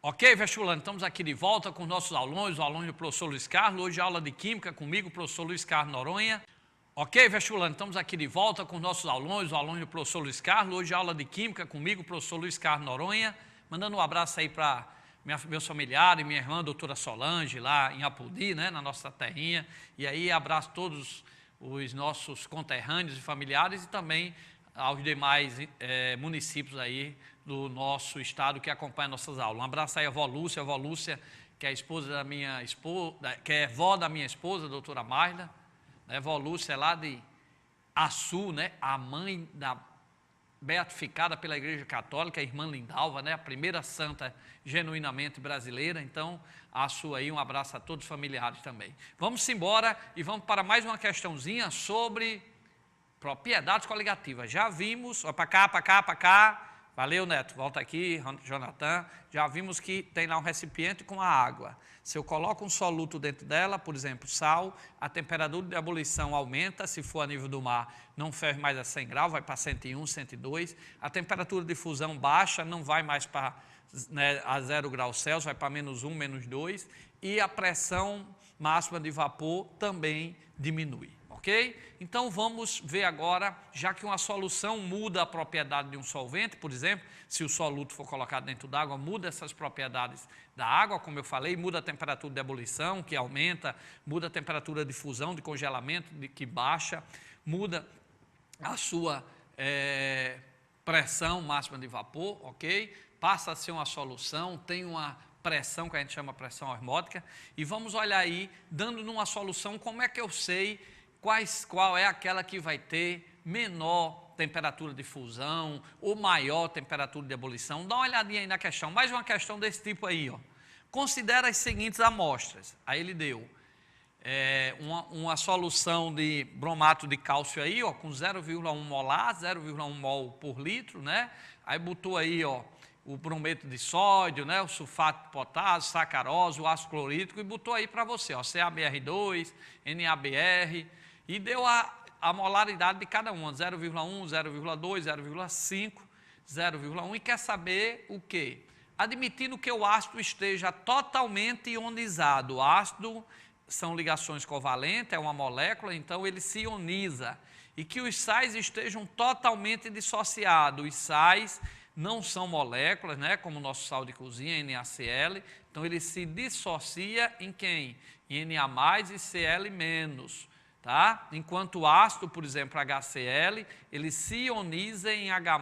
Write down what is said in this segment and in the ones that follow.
Ok, vestibulando, estamos aqui de volta com nossos alunos, o aluno do professor Luiz Carlos, hoje aula de Química comigo, professor Luiz Carlos Noronha. Ok, vestibulando, estamos aqui de volta com nossos alunos, o aluno do professor Luiz Carlos, hoje aula de Química comigo, professor Luiz Carlos Noronha, mandando um abraço aí para meus familiares, minha irmã, doutora Solange, lá em Apodi, né, na nossa terrinha, e aí abraço todos os nossos conterrâneos e familiares e também aos demais municípios aí do nosso estado que acompanham nossas aulas. Um abraço aí a vó Lúcia, que é a esposa da minha esposa, que é vó da minha esposa, a doutora Magda, né? Vó Lúcia é lá de Açu, né? A mãe da beatificada pela Igreja Católica, a irmã Lindalva, né? A primeira santa genuinamente brasileira. Então, a sua aí, um abraço a todos os familiares também. Vamos embora e vamos para mais uma questãozinha sobre propriedades coligativas. Já vimos, ó, para cá. Valeu, Neto, volta aqui, Jonathan. Já vimos que tem lá um recipiente com a água. Se eu coloco um soluto dentro dela, por exemplo, sal, a temperatura de ebulição aumenta, se for a nível do mar, não ferve mais a 100 graus, vai para 101, 102. A temperatura de fusão baixa, não vai mais para a 0 graus Celsius, vai para -1, -2. E a pressão máxima de vapor também diminui. Ok? Então vamos ver agora, já que uma solução muda a propriedade de um solvente, por exemplo, se o soluto for colocado dentro d'água, muda essas propriedades da água, como eu falei, muda a temperatura de ebulição, que aumenta, muda a temperatura de fusão, de congelamento, que baixa, muda a sua pressão máxima de vapor, ok? Passa a ser uma solução, tem uma pressão que a gente chama pressão osmótica, e vamos olhar aí, dando numa solução, como é que eu sei qual é aquela que vai ter menor temperatura de fusão ou maior temperatura de ebulição. Dá uma olhadinha aí na questão, mais uma questão desse tipo aí, ó. Considera as seguintes amostras. Aí ele deu uma solução de bromato de cálcio aí, ó, com 0,1 molar, 0,1 mol por litro, né? Aí botou aí, ó, o brometo de sódio, né, o sulfato de potássio, sacarose, o ácido clorídrico, e botou aí para você, ó, CaBr2, NaBr, e deu a molaridade de cada uma, 0,1, 0,2, 0,5, 0,1, e quer saber o quê? Admitindo que o ácido esteja totalmente ionizado. O ácido são ligações covalentes, é uma molécula, então ele se ioniza, e que os sais estejam totalmente dissociados. Os sais não são moléculas, né, como o nosso sal de cozinha, NaCl, então ele se dissocia em quem? Em Na+, e Cl-. Tá? Enquanto o ácido, por exemplo, HCl, ele se ioniza em H+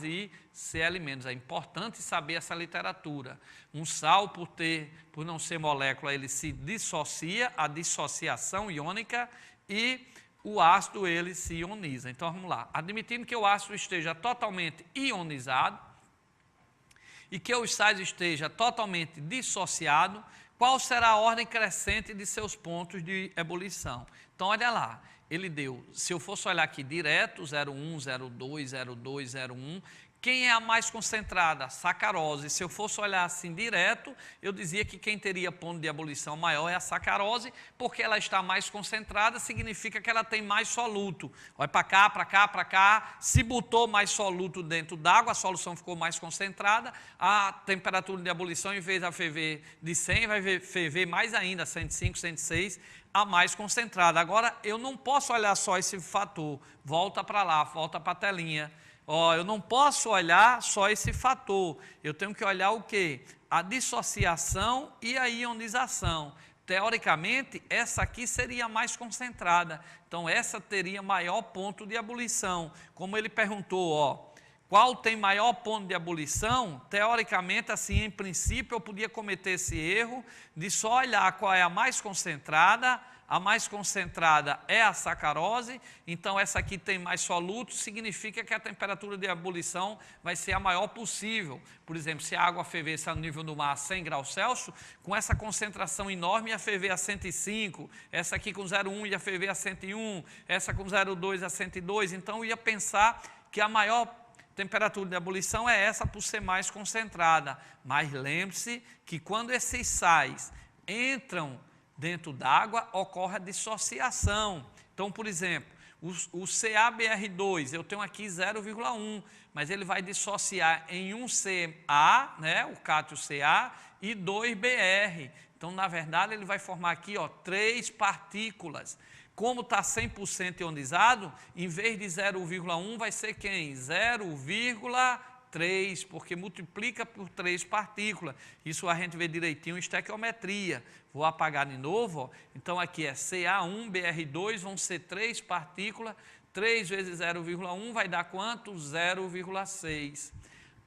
e Cl-. É importante saber essa literatura. Um sal, por não ser molécula, ele se dissocia, a dissociação iônica, e o ácido, ele se ioniza. Então, vamos lá. Admitindo que o ácido esteja totalmente ionizado e que os sais estejam totalmente dissociados, qual será a ordem crescente de seus pontos de ebulição? Então, olha lá, ele deu, se eu fosse olhar aqui direto, 0,1, 0,2, 0,2, 0,1, quem é a mais concentrada? Sacarose. Se eu fosse olhar assim direto, eu dizia que quem teria ponto de ebulição maior é a sacarose, porque ela está mais concentrada, significa que ela tem mais soluto. Olha para cá, se botou mais soluto dentro d'água, a solução ficou mais concentrada, a temperatura de ebulição, em vez de ferver de 100, vai ferver mais ainda, 105, 106, a mais concentrada. Agora, eu não posso olhar só esse fator, volta para lá, volta para a telinha. Eu não posso olhar só esse fator, eu tenho que olhar o quê? A dissociação e a ionização. Teoricamente, essa aqui seria mais concentrada, então essa teria maior ponto de ebulição. Como ele perguntou, qual tem maior ponto de ebulição? Teoricamente, assim, em princípio, eu podia cometer esse erro de só olhar qual é a mais concentrada. A mais concentrada é a sacarose, então essa aqui tem mais soluto, significa que a temperatura de ebulição vai ser a maior possível. Por exemplo, se a água fervesse no nível do mar a 100 graus Celsius, com essa concentração enorme ia ferver a 105, essa aqui com 0,1 ia ferver a 101, essa com 0,2 a 102, então eu ia pensar que a maior temperatura de ebulição é essa por ser mais concentrada. Mas lembre-se que quando esses sais entram dentro d'água, ocorre a dissociação. Então, por exemplo, o CaBr2, eu tenho aqui 0,1, mas ele vai dissociar em um CA, né, o cátio CA, e 2 BR. Então, na verdade, ele vai formar aqui, ó, 3 partículas. Como está 100% ionizado, em vez de 0,1 vai ser quem? 0,3, porque multiplica por 3 partículas. Isso a gente vê direitinho em estequiometria. Vou apagar de novo, ó. Então aqui é CA1, BR2, vão ser 3 partículas. 3 vezes 0,1 vai dar quanto? 0,6.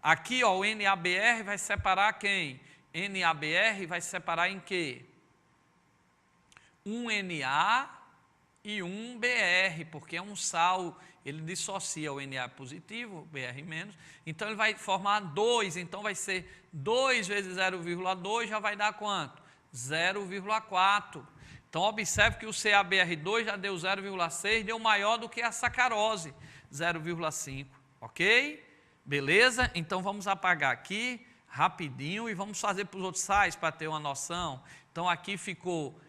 Aqui, ó, o NaBr vai separar quem? NaBr vai separar em quê? Um Na e um Br, porque é um sal, ele dissocia o Na positivo, o Br menos, então ele vai formar 2, então vai ser 2 vezes 0,2, já vai dar quanto? 0,4. Então, observe que o CaBr2 já deu 0,6, deu maior do que a sacarose, 0,5, ok? Beleza? Então, vamos apagar aqui, rapidinho, e vamos fazer para os outros sais, para ter uma noção. Então, aqui ficou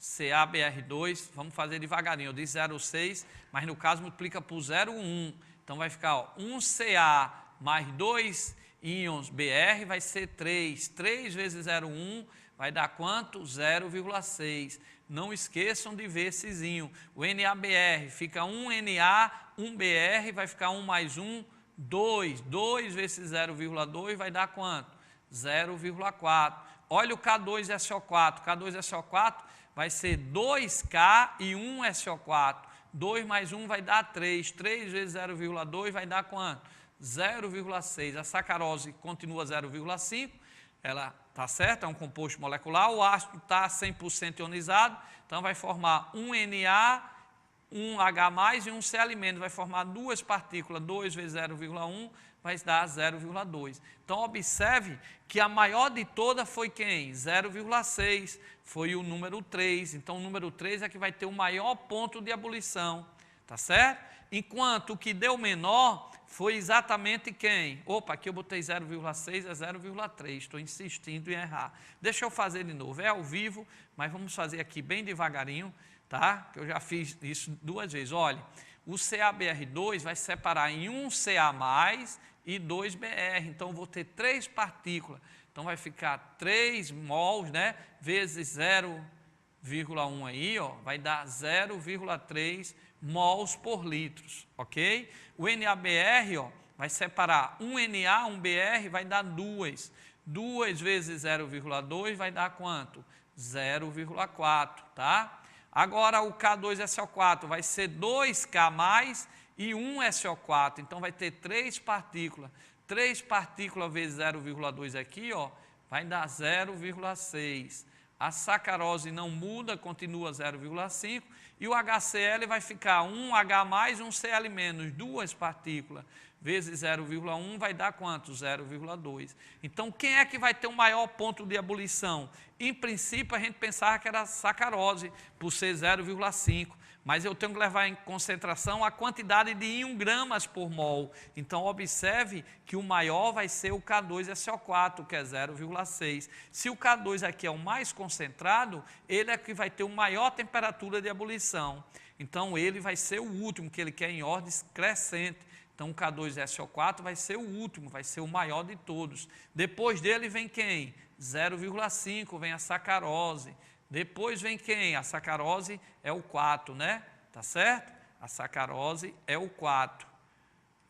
CaBr2, vamos fazer devagarinho, eu disse 0,6, mas no caso multiplica por 0,1, então vai ficar, ó, 1Ca mais 2 íons Br vai ser 3, 3 vezes 0,1 vai dar quanto? 0,6, não esqueçam de ver esses íons, o NaBr fica 1 Na, 1 Br, vai ficar 1 mais 1, 2, 2 vezes 0,2 vai dar quanto? 0,4, olha o K2SO4, K2SO4 vai ser 2K e 1SO4, 2 mais 1 vai dar 3, 3 vezes 0,2 vai dar quanto? 0,6, a sacarose continua 0,5, ela está certa, é um composto molecular, o ácido está 100% ionizado, então vai formar um Na, um H+, e um Cl-, vai formar 2 partículas, 2 vezes 0,1, vai dar 0,2. Então, observe que a maior de todas foi quem? 0,6, foi o número 3. Então, o número 3 é que vai ter o maior ponto de ebulição, tá certo? Enquanto o que deu menor foi exatamente quem? Opa, aqui eu botei 0,6, é 0,3, estou insistindo em errar. Deixa eu fazer de novo, é ao vivo, mas vamos fazer aqui bem devagarinho, tá? Que eu já fiz isso 2 vezes. Olha, o CaBr2 vai separar em um Ca+, e 2 Br, então vou ter 3 partículas, então vai ficar 3 mols, né, vezes 0,1 aí, ó, vai dar 0,3 mols por litros, ok? O NaBr, ó, vai separar um Na, um Br, vai dar 2, 2 vezes 0,2 vai dar quanto? 0,4, tá? Agora o K2SO4 vai ser 2K+, e 1 SO4, então vai ter 3 partículas. 3 partículas vezes 0,2 aqui, ó, vai dar 0,6. A sacarose não muda, continua 0,5. E o HCl vai ficar 1H+, 1 Cl-, 2 partículas, vezes 0,1 vai dar quanto? 0,2. Então, quem é que vai ter o maior ponto de ebulição? Em princípio, a gente pensava que era a sacarose, por ser 0,5. Mas eu tenho que levar em consideração a quantidade de íon gramas por mol. Então, observe que o maior vai ser o K2SO4, que é 0,6. Se o K2 aqui é o mais concentrado, ele é que vai ter a maior temperatura de ebulição. Então, ele vai ser o último, que ele quer em ordem crescente. Então, o K2SO4 vai ser o último, vai ser o maior de todos. Depois dele vem quem? 0,5, vem a sacarose. Depois vem quem? A sacarose é o 4, né? Tá certo? A sacarose é o 4.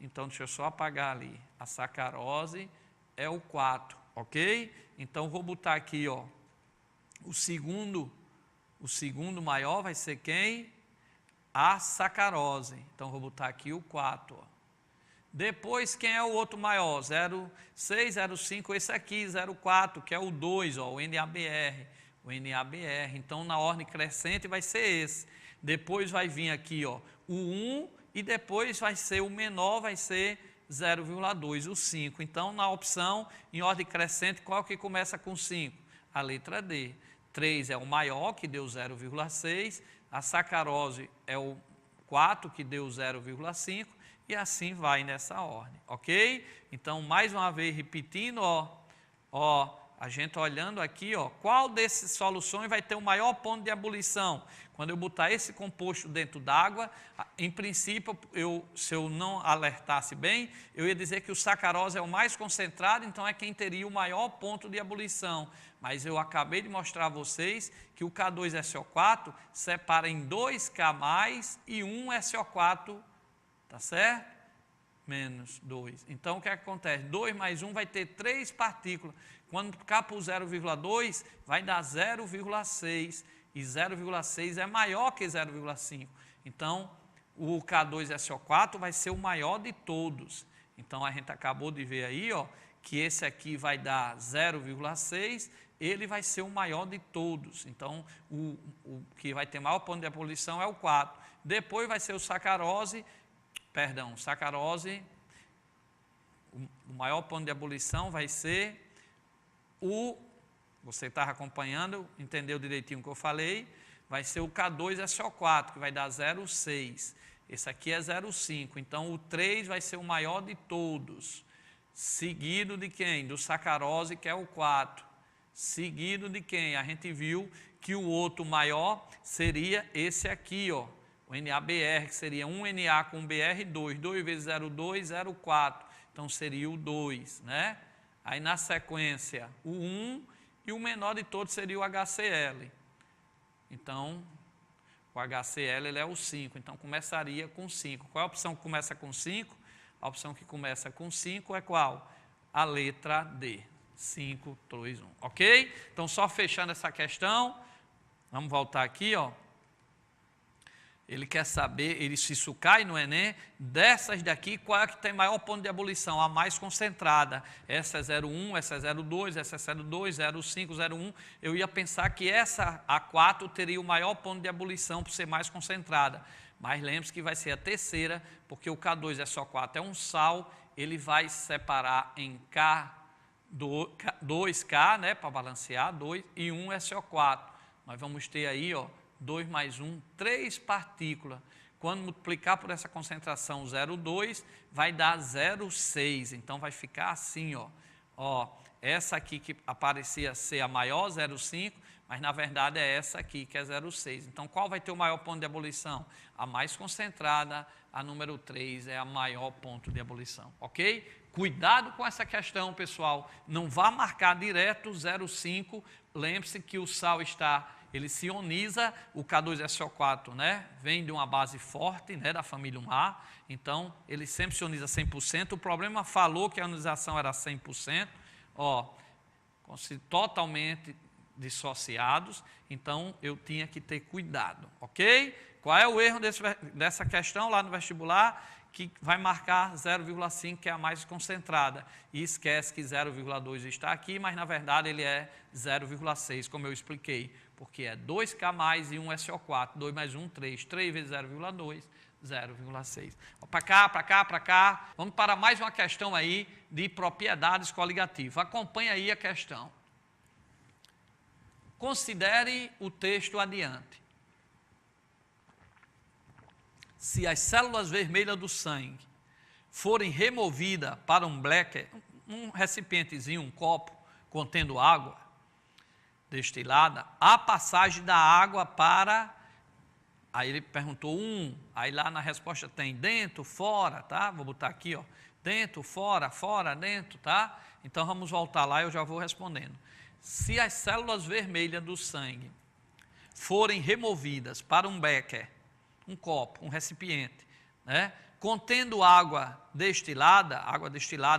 Então, deixa eu só apagar ali. A sacarose é o 4, ok? Então, vou botar aqui, ó. O segundo maior vai ser quem? A sacarose. Então, vou botar aqui o 4, ó. Depois, quem é o outro maior? 0,6, 0,5, esse aqui, 0,4, que é o 2, ó, o NaBr. O NaBr, então na ordem crescente vai ser esse. Depois vai vir aqui, ó, o 1 e depois vai ser o menor, vai ser 0,2, o 5. Então na opção, em ordem crescente, qual que começa com 5? A letra D. 3 é o maior, que deu 0,6. A sacarose é o 4, que deu 0,5. E assim vai nessa ordem, ok? Então, mais uma vez repetindo, ó, a gente olhando aqui, ó, qual dessas soluções vai ter o maior ponto de ebulição? Quando eu botar esse composto dentro d'água, em princípio, se eu não alertasse bem, eu ia dizer que o sacarose é o mais concentrado, então é quem teria o maior ponto de ebulição. Mas eu acabei de mostrar a vocês que o K2SO4 separa em 2K+, e 1 SO4, tá certo? Menos 2. Então, o que acontece? 2 mais 1 vai ter 3 partículas. Quando cá para o 0,2, vai dar 0,6. E 0,6 é maior que 0,5. Então, o K2SO4 vai ser o maior de todos. Então, a gente acabou de ver aí, ó, que esse aqui vai dar 0,6, ele vai ser o maior de todos. Então, o que vai ter maior ponto de ebulição é o 4. Depois vai ser o sacarose, o maior ponto de ebulição vai ser você estava acompanhando, entendeu direitinho o que eu falei, vai ser o K2SO4, que vai dar 0,6. Esse aqui é 0,5, então o 3 vai ser o maior de todos. Seguido de quem? Do sacarose, que é o 4. Seguido de quem? A gente viu que o outro maior seria esse aqui, ó. O NABR, que seria 1 NA com BR2, 2 vezes 0,2, 0,4. Então, seria o 2, né? Aí, na sequência, o 1 e o menor de todos seria o HCl. Então, o HCl ele é o 5, então começaria com 5. Qual é a opção que começa com 5? A opção que começa com 5 é qual? A letra D. 5, 2, 1. Ok? Então, só fechando essa questão, vamos voltar aqui, ó. Ele quer saber, se isso cai no Enem, dessas daqui, qual é que tem maior ponto de ebulição? A mais concentrada. Essa é 0,1, essa é 0,2, essa é 0,2, 0,5, 0,1. Eu ia pensar que essa, a 4, teria o maior ponto de ebulição por ser mais concentrada. Mas lembre-se que vai ser a terceira, porque o K2SO4 é um sal, ele vai separar em 2K, né, para balancear, 2, e 1 SO4. Nós vamos ter aí, ó, 2 mais 1, 3 partículas. Quando multiplicar por essa concentração 0,2, vai dar 0,6. Então, vai ficar assim, ó. Essa aqui que aparecia ser a maior, 0,5, mas na verdade é essa aqui que é 0,6. Então, qual vai ter o maior ponto de ebulição? A mais concentrada, a número 3 é a maior ponto de ebulição, ok? Cuidado com essa questão, pessoal. Não vá marcar direto 0,5. Lembre-se que o sal ele se ioniza, o K2SO4, né, vem de uma base forte, né, da família 1A, então ele sempre se ioniza 100%. O problema falou que a ionização era 100%, totalmente dissociados, então eu tinha que ter cuidado, ok? Qual é o erro dessa questão lá no vestibular? Que vai marcar 0,5, que é a mais concentrada, e esquece que 0,2 está aqui, mas na verdade ele é 0,6, como eu expliquei, porque é 2K+ e 1 SO4, 2 mais 1, 3, 3 vezes 0,2, 0,6. Para cá, para cá, para cá. Vamos para mais uma questão aí de propriedades coligativas. Acompanhe aí a questão. Considere o texto adiante. Se as células vermelhas do sangue forem removidas para um blecher, um recipientezinho, um copo contendo água destilada, a passagem da água para... Aí ele perguntou aí lá na resposta tem dentro, fora, tá? Vou botar aqui, ó, dentro, fora, fora, dentro, tá? Então vamos voltar lá e eu já vou respondendo. Se as células vermelhas do sangue forem removidas para um becker, um copo, um recipiente, né, contendo água destilada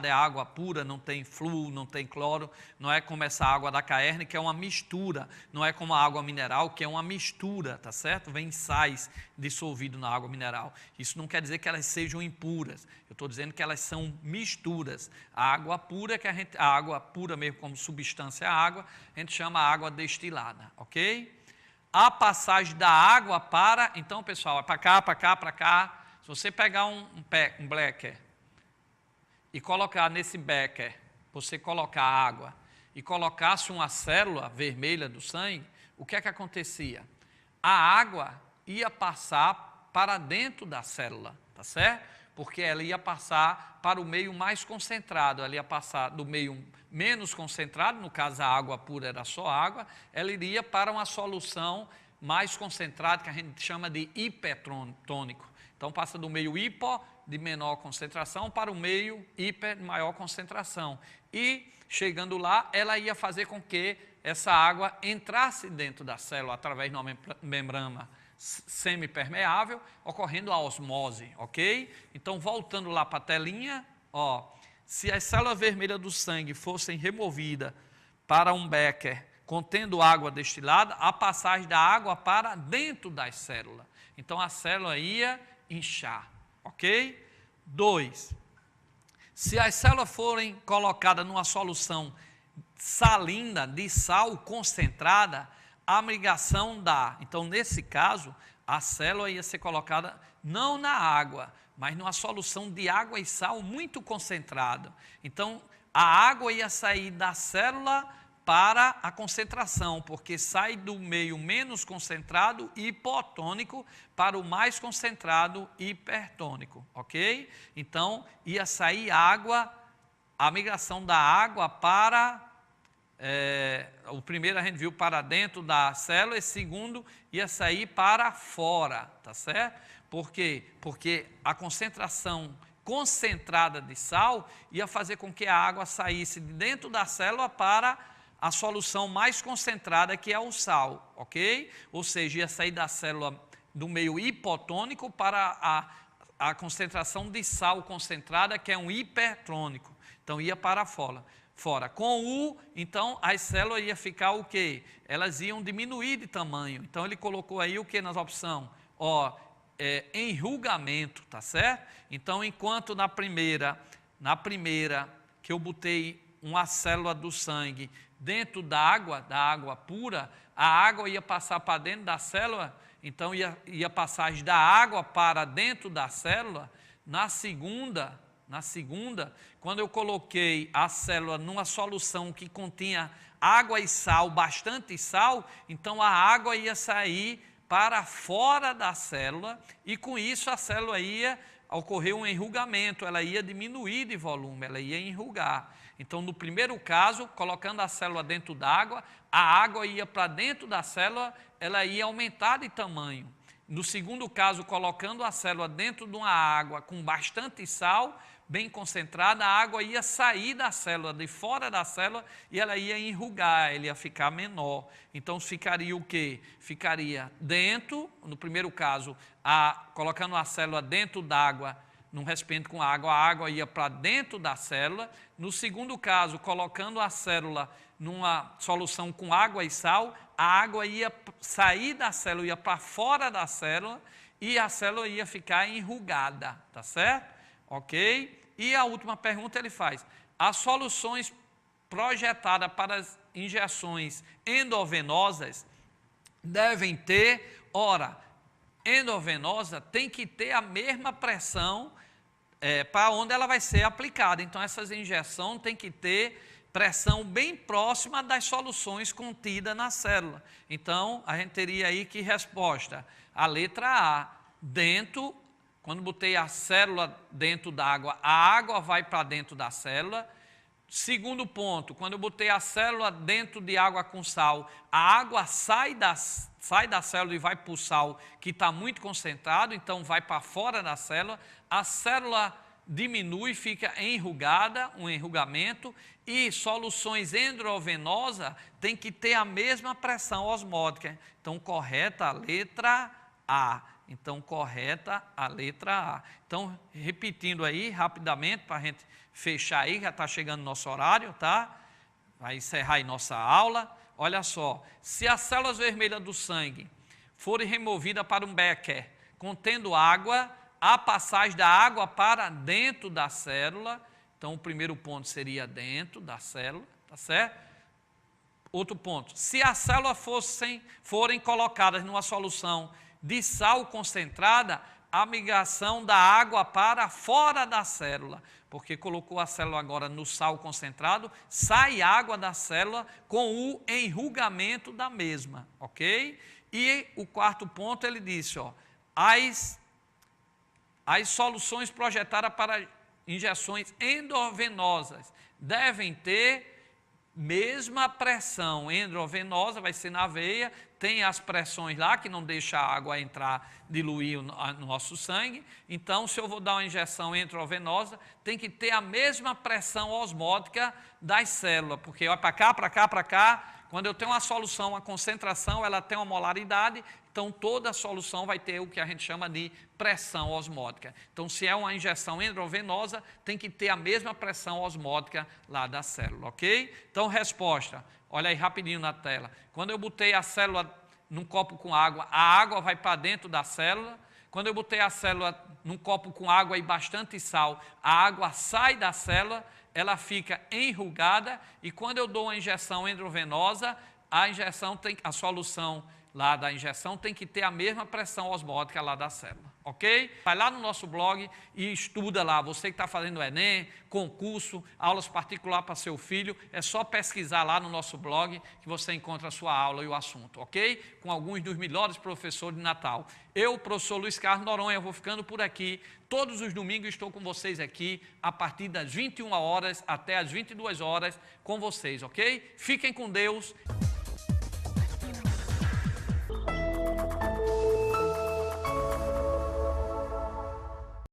é água pura, não tem flúor, não tem cloro, não é como essa água da Caerne, que é uma mistura, não é como a água mineral, que é uma mistura, tá certo? Vem sais dissolvidos na água mineral. Isso não quer dizer que elas sejam impuras, eu estou dizendo que elas são misturas. A água pura, a água pura mesmo como substância é a água, a gente chama água destilada, ok? A passagem da água para... Então, pessoal, é para cá, para cá, para cá. Se você pegar um becker e colocar nesse becker, você colocar água e colocasse uma célula vermelha do sangue, o que é que acontecia? A água ia passar para dentro da célula, tá certo? porque ela ia passar para o meio mais concentrado, ela ia passar do meio menos concentrado, no caso a água pura era só água, ela iria para uma solução mais concentrada, que a gente chama de hipertônico. Então passa do meio hipo, de menor concentração, para o meio hiper, de maior concentração. E chegando lá, ela ia fazer com que essa água entrasse dentro da célula através de uma membrana semipermeável, ocorrendo a osmose, ok? Então, voltando lá para a telinha, ó, se as células vermelhas do sangue fossem removidas para um becker contendo água destilada, a passagem da água para dentro das células. Então, a célula ia inchar, ok? 2. Se as células forem colocadas numa solução salina de sal concentrada, a migração dá. Então, nesse caso, a célula ia ser colocada não na água, mas numa solução de água e sal muito concentrada. Então, a água ia sair da célula para a concentração, porque sai do meio menos concentrado, hipotônico, para o mais concentrado, hipertônico, ok? Então, ia sair água, a migração da água para... o primeiro a gente viu para dentro da célula, e segundo ia sair para fora, tá certo? Por quê? Porque a concentração concentrada de sal ia fazer com que a água saísse de dentro da célula para a solução mais concentrada, que é o sal, ok? Ou seja, ia sair da célula do meio hipotônico para a concentração de sal concentrada, que é um hipertônico. Então ia para fora. Com U, então, as células iam ficar o quê? Elas iam diminuir de tamanho. Então, ele colocou aí o que nas opções? Ó, enrugamento, tá certo? Então, enquanto na primeira que eu botei uma célula do sangue dentro da água pura, a água ia passar para dentro da célula, então ia passagem da água para dentro da célula. Na segunda, quando eu coloquei a célula numa solução que continha água e sal, bastante sal, então a água ia sair para fora da célula e com isso a célula ia ocorrer um enrugamento, ela ia diminuir de volume, ela ia enrugar. Então, no primeiro caso, colocando a célula dentro d'água, a água ia para dentro da célula, ela ia aumentar de tamanho. No segundo caso, colocando a célula dentro de uma água com bastante sal, bem concentrada, a água ia sair da célula, de fora da célula, e ela ia enrugar, ela ia ficar menor. Então, ficaria o quê? Ficaria dentro, no primeiro caso, colocando a célula dentro d'água, num recipiente com água, a água ia para dentro da célula. No segundo caso, colocando a célula numa solução com água e sal, a água ia sair da célula, ia para fora da célula, e a célula ia ficar enrugada, tá certo? Ok? E a última pergunta ele faz: as soluções projetadas para as injeções endovenosas devem ter, endovenosa tem que ter a mesma pressão para onde ela vai ser aplicada. Então, essas injeções têm que ter pressão bem próxima das soluções contidas na célula. Então, a gente teria aí que resposta? A letra A, dentro, quando botei a célula dentro da água, a água vai para dentro da célula. Segundo ponto, quando eu botei a célula dentro de água com sal, a água sai da célula e vai para o sal, que está muito concentrado, então vai para fora da célula. A célula diminui, fica enrugada, um enrugamento, e soluções endrovenosas tem que ter a mesma pressão osmótica. Então, correta a letra A. Então, repetindo aí rapidamente, para a gente fechar aí, já está chegando nosso horário, tá? Vai encerrar aí nossa aula. Olha só, se as células vermelhas do sangue forem removidas para um becker contendo água, a passagem da água para dentro da célula. Então, o primeiro ponto seria dentro da célula, tá certo? Outro ponto, se as células forem colocadas numa solução de sal concentrada, a migração da água para fora da célula, porque colocou a célula agora no sal concentrado, sai água da célula com o enrugamento da mesma, ok? E o quarto ponto ele disse, ó, As soluções projetadas para injeções endovenosas devem ter mesma pressão endovenosa, vai ser na veia, tem as pressões lá que não deixa a água entrar, diluir no nosso sangue. Então, se eu vou dar uma injeção endovenosa, tem que ter a mesma pressão osmótica das células, porque olha para cá, para cá, para cá. Quando eu tenho uma solução, uma concentração, ela tem uma molaridade, então toda a solução vai ter o que a gente chama de pressão osmótica. Então, se é uma injeção endovenosa, tem que ter a mesma pressão osmótica lá da célula, ok? Então, resposta, olha aí rapidinho na tela. Quando eu botei a célula num copo com água, a água vai para dentro da célula. Quando eu botei a célula num copo com água e bastante sal, a água sai da célula, ela fica enrugada, e quando eu dou uma injeção endovenosa, a solução lá da injeção tem que ter a mesma pressão osmótica lá da célula, ok? Vai lá no nosso blog e estuda lá. Você que está fazendo Enem, concurso, aulas particulares para seu filho, é só pesquisar lá no nosso blog que você encontra a sua aula e o assunto, ok? Com alguns dos melhores professores de Natal. Eu, professor Luiz Carlos Noronha, vou ficando por aqui. Todos os domingos estou com vocês aqui, a partir das 21 horas até as 22 horas com vocês, ok? Fiquem com Deus.